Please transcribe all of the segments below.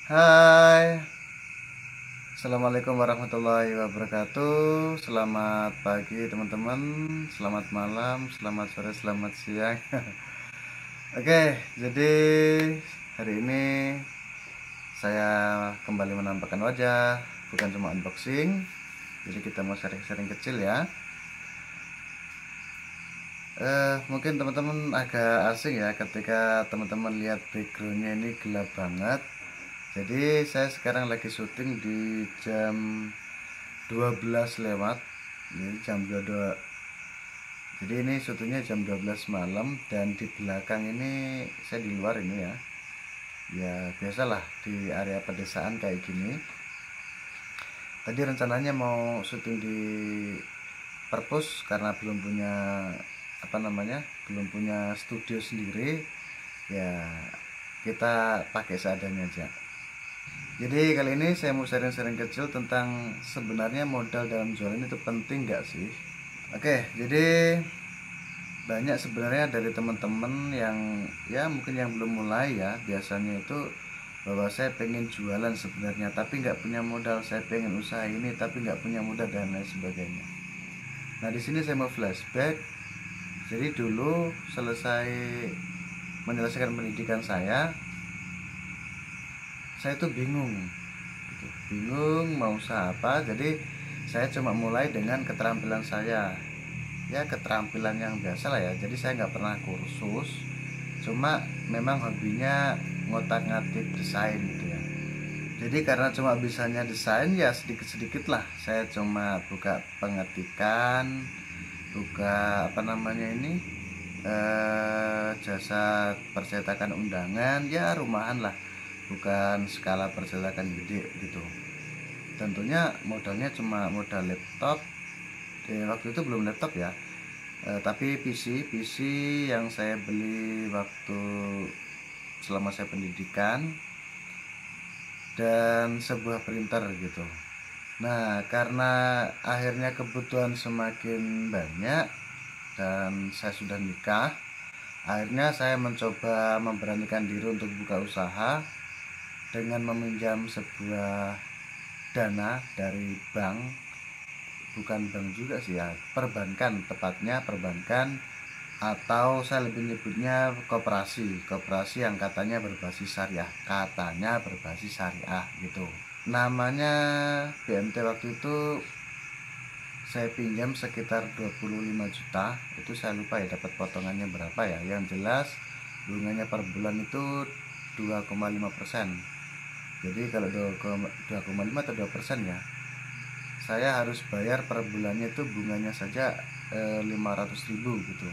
Hai, Assalamualaikum warahmatullahi wabarakatuh. Selamat pagi teman-teman, selamat malam, selamat sore, selamat siang. Oke, jadi hari ini saya kembali menampakkan wajah, bukan cuma unboxing. Jadi kita mau sharing-sharing kecil ya. Mungkin teman-teman agak asing ya ketika teman-teman lihat backgroundnya ini gelap banget. Jadi saya sekarang lagi syuting di jam 12 lewat. Ini jam 22. Jadi ini syutingnya jam 12 malam. Dan di belakang ini saya di luar ini ya. Ya biasalah di area pedesaan kayak gini. Tadi rencananya mau syuting di perpus karena belum punya belum punya studio sendiri. Ya kita pakai seadanya aja. Jadi kali ini saya mau sharing-sharing kecil tentang sebenarnya modal dalam jualan itu penting nggak sih? Oke, jadi banyak sebenarnya dari teman-teman yang ya mungkin yang belum mulai ya, biasanya itu bahwa saya pengen jualan sebenarnya tapi nggak punya modal, saya pengen usaha ini tapi nggak punya modal dan lain sebagainya. Nah di sini saya mau flashback. Jadi dulu selesai menyelesaikan pendidikan saya tuh bingung gitu. Bingung mau usaha apa. Jadi saya cuma mulai dengan keterampilan saya, ya keterampilan yang biasa lah ya. Jadi saya nggak pernah kursus, cuma memang hobinya ngotak-ngatik desain gitu ya. Jadi karena cuma bisanya desain ya sedikit-sedikit lah. Saya cuma buka pengetikan, buka jasa percetakan undangan, ya rumahan lah, bukan skala percetakan gede gitu. Tentunya modalnya cuma modal laptop. Waktu itu belum laptop ya, tapi PC yang saya beli waktu selama saya pendidikan, dan sebuah printer gitu. Nah karena akhirnya kebutuhan semakin banyak dan saya sudah nikah, akhirnya saya mencoba memberanikan diri untuk buka usaha dengan meminjam sebuah dana dari bank. Bukan bank juga sih ya, perbankan, tepatnya perbankan, atau saya lebih nyebutnya koperasi yang katanya berbasis syariah gitu. Namanya BMT. Waktu itu saya pinjam sekitar 25 juta. Itu saya lupa ya dapat potongannya berapa ya. Yang jelas bunganya per bulan itu 2,5%. Jadi kalau 2,5 atau 2% ya, saya harus bayar per bulannya itu bunganya saja 500.000 gitu.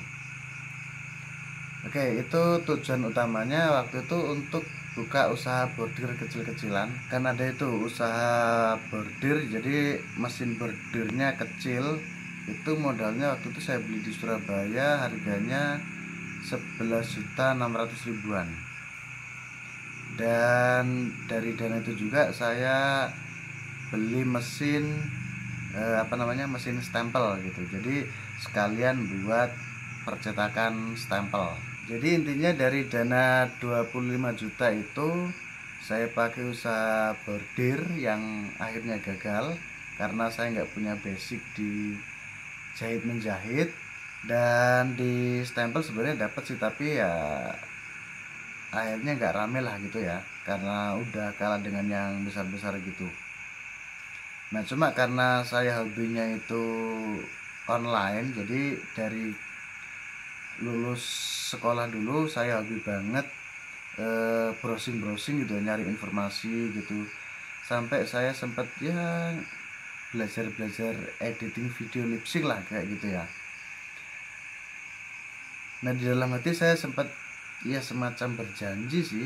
Oke, itu tujuan utamanya waktu itu untuk buka usaha bordir kecil-kecilan. Kan ada itu usaha bordir, jadi mesin bordirnya kecil. Itu modalnya waktu itu saya beli di Surabaya, harganya 11.600.000-an. Dan dari dana itu juga saya beli mesin mesin stempel gitu. Jadi sekalian buat percetakan stempel. Jadi intinya dari dana 25 juta itu saya pakai usaha bordir yang akhirnya gagal karena saya nggak punya basic di jahit menjahit. Dan di stempel sebenarnya dapat sih, tapi ya akhirnya nggak rame lah gitu ya, karena udah kalah dengan yang besar-besar gitu. Nah cuma karena saya hobinya itu online, jadi dari lulus sekolah dulu saya hobi banget browsing gitu, nyari informasi gitu, sampai saya sempat ya belajar editing video lip sync lah kayak gitu ya. Nah di dalam hati saya sempat ya semacam berjanji sih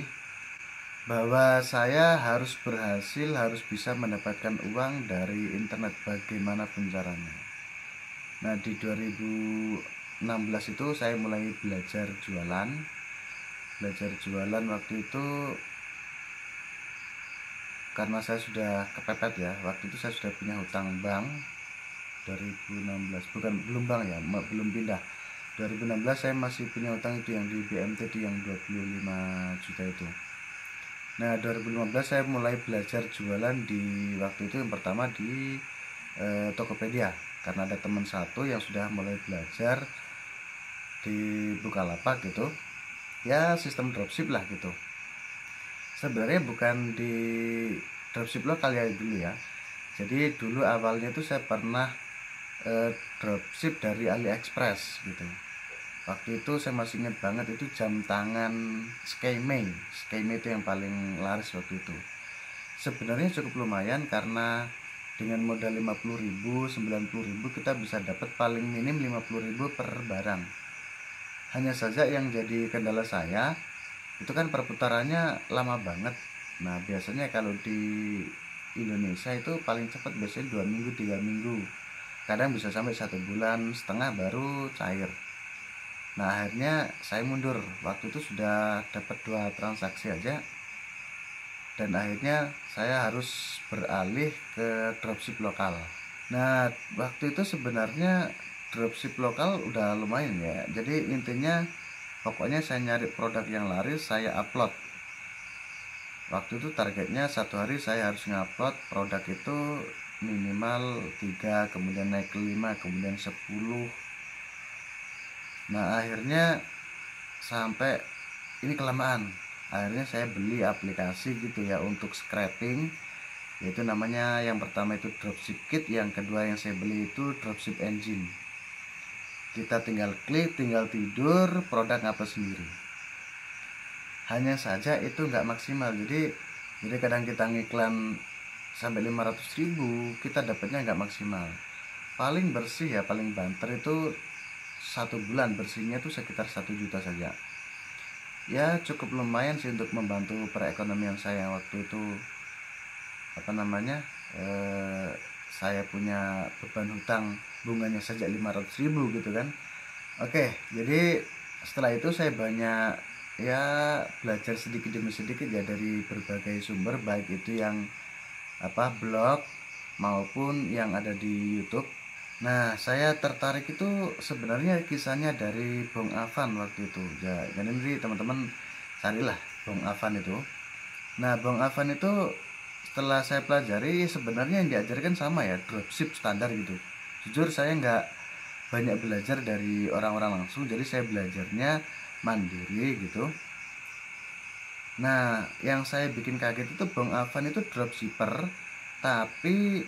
bahwa saya harus berhasil, harus bisa mendapatkan uang dari internet bagaimanapun caranya. Nah di 2016 itu saya mulai belajar jualan. Waktu itu karena saya sudah kepepet ya, waktu itu saya sudah punya hutang bank. 2016 belum bank ya, belum pindah. 2016 saya masih punya hutang itu yang di BMT, yang 25 juta itu. Nah 2015 saya mulai belajar jualan di waktu itu yang pertama di Tokopedia, karena ada teman satu yang sudah mulai belajar di Bukalapak gitu ya, sistem dropship lah gitu. Sebenarnya bukan di dropship lokal ya dulu ya. Jadi dulu awalnya itu saya pernah dropship dari AliExpress gitu. Waktu itu saya masih ingat banget, itu jam tangan Skymay. Skymay itu yang paling laris waktu itu. Sebenarnya cukup lumayan karena dengan modal 50.000, 90.000 kita bisa dapat paling minim 50.000 per barang. Hanya saja yang jadi kendala saya itu kan perputarannya lama banget. Nah biasanya kalau di Indonesia itu paling cepat biasanya 2 minggu 3 minggu, kadang bisa sampai 1,5 bulan baru cair. Nah akhirnya saya mundur, waktu itu sudah dapat 2 transaksi aja, dan akhirnya saya harus beralih ke dropship lokal. Nah waktu itu sebenarnya dropship lokal udah lumayan ya, jadi intinya pokoknya saya nyari produk yang laris, saya upload. Waktu itu targetnya satu hari saya harus ngupload produk itu minimal 3, kemudian naik ke 5, kemudian 10. Nah akhirnya sampai ini kelamaan, akhirnya saya beli aplikasi gitu ya untuk scraping, yaitu namanya yang pertama itu dropship kit, yang kedua yang saya beli itu dropship engine. Kita tinggal klik, tinggal tidur, produk ngapa sendiri. Hanya saja itu nggak maksimal, jadi kadang kita ngiklan sampai 500.000, kita dapatnya nggak maksimal. Paling bersih ya, paling banter itu 1 bulan bersihnya itu sekitar 1 juta saja. Ya cukup lumayan sih untuk membantu perekonomian saya waktu itu. Apa namanya, saya punya beban hutang bunganya saja 500.000 gitu kan. Oke, jadi setelah itu saya banyak ya belajar sedikit demi sedikit ya dari berbagai sumber, baik itu yang blog maupun yang ada di YouTube. Nah saya tertarik itu sebenarnya kisahnya dari Bong Avan waktu itu ya. Jadi nanti teman-teman carilah Bong Avan itu. Nah Bong Avan itu setelah saya pelajari sebenarnya yang diajarkan sama ya, dropship standar gitu. Jujur saya nggak banyak belajar dari orang-orang langsung, jadi saya belajarnya mandiri gitu. Nah yang saya bikin kaget itu Bang Avan itu dropshipper tapi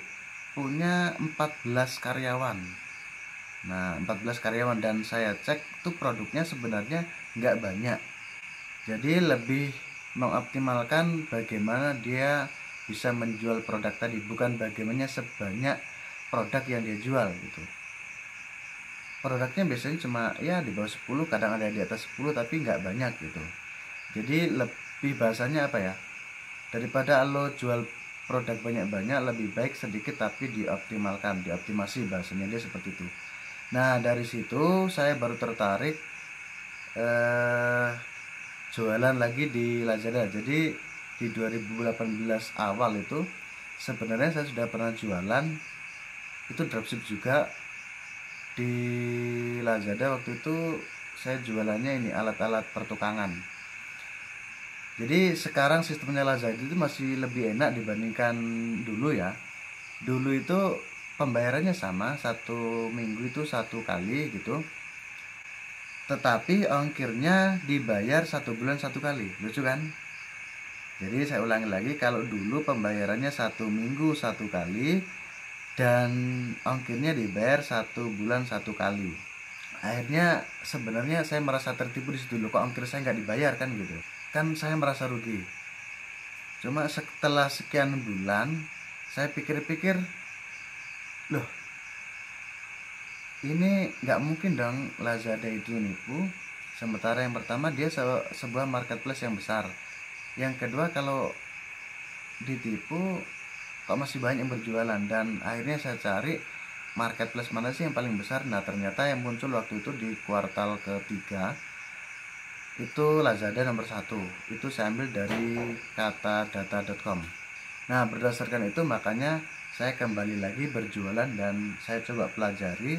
punya 14 karyawan. Nah 14 karyawan, dan saya cek tuh produknya sebenarnya nggak banyak, jadi lebih mengoptimalkan bagaimana dia bisa menjual produk tadi, bukan bagaimana sebanyak produk yang dia jual gitu. Produknya biasanya cuma ya di bawah 10, kadang ada di atas 10 tapi nggak banyak gitu. Jadi lebih bahasanya apa ya, daripada lo jual produk banyak-banyak, lebih baik sedikit tapi dioptimalkan, dioptimasi, bahasanya dia seperti itu. Nah dari situ saya baru tertarik jualan lagi di Lazada. Jadi di 2018 awal itu sebenarnya saya sudah pernah jualan, itu dropship juga di Lazada. Waktu itu saya jualannya ini alat-alat pertukangan. Jadi sekarang sistemnya Lazada itu masih lebih enak dibandingkan dulu ya. Dulu itu pembayarannya sama, 1 minggu itu 1 kali gitu, tetapi ongkirnya dibayar 1 bulan 1 kali. Lucu kan? Jadi saya ulangi lagi, kalau dulu pembayarannya 1 minggu 1 kali dan ongkirnya dibayar 1 bulan 1 kali. Akhirnya sebenarnya saya merasa tertipu di situ, loh kok ongkir saya nggak dibayar kan gitu. Kan saya merasa rugi. Cuma setelah sekian bulan saya pikir-pikir, loh ini nggak mungkin dong Lazada itu nipu. Sementara yang pertama dia sebuah marketplace yang besar, yang kedua kalau ditipu kok masih banyak yang berjualan. Dan akhirnya saya cari marketplace mana sih yang paling besar. Nah ternyata yang muncul waktu itu di kuartal ketiga itu Lazada nomor 1. Itu saya ambil dari katadata.com. Nah berdasarkan itu makanya saya kembali lagi berjualan dan saya coba pelajari,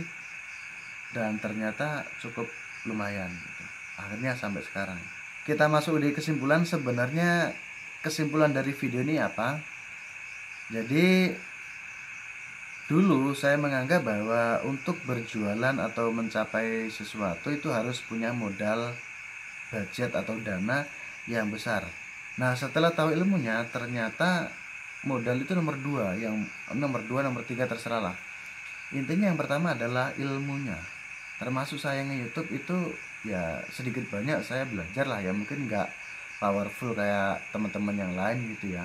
dan ternyata cukup lumayan gitu. Akhirnya sampai sekarang kita masuk di kesimpulan, sebenarnya kesimpulan dari video ini apa? Jadi dulu saya menganggap bahwa untuk berjualan atau mencapai sesuatu itu harus punya modal, budget atau dana yang besar. Nah, setelah tahu ilmunya ternyata modal itu nomor dua, nomor tiga terserah lah. Intinya yang pertama adalah ilmunya. Termasuk saya nge-YouTube itu ya sedikit banyak saya belajar lah ya, mungkin nggak powerful kayak teman-teman yang lain gitu ya.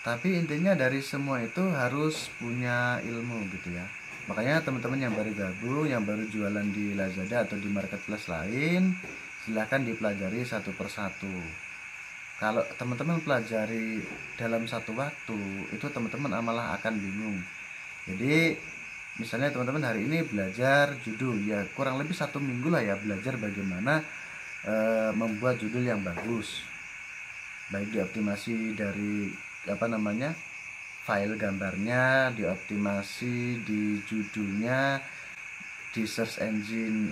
Tapi intinya dari semua itu harus punya ilmu gitu ya. Makanya teman-teman yang baru gabung, yang baru jualan di Lazada atau di marketplace lain, silahkan dipelajari satu persatu. Kalau teman-teman pelajari dalam satu waktu, itu teman-teman malah akan bingung. Jadi misalnya teman-teman hari ini belajar judul, ya kurang lebih 1 minggu lah ya belajar bagaimana membuat judul yang bagus, baik dioptimasi dari file gambarnya, dioptimasi di judulnya, di search engine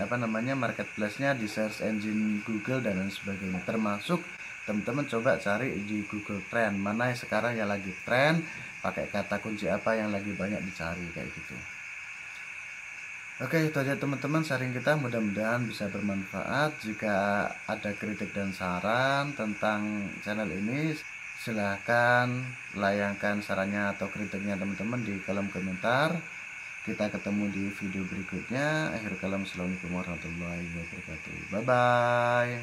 marketplace-nya, di search engine Google dan lain sebagainya. Termasuk teman-teman coba cari di Google Trend mana yang sekarang yang lagi trend, pakai kata kunci apa yang lagi banyak dicari kayak gitu. Oke, itu aja teman-teman sharing kita, mudah-mudahan bisa bermanfaat. Jika ada kritik dan saran tentang channel ini, silahkan layangkan sarannya atau kritiknya teman-teman di kolom komentar. Kita ketemu di video berikutnya. Akhir kalam, assalamualaikum warahmatullahi wabarakatuh. Bye bye.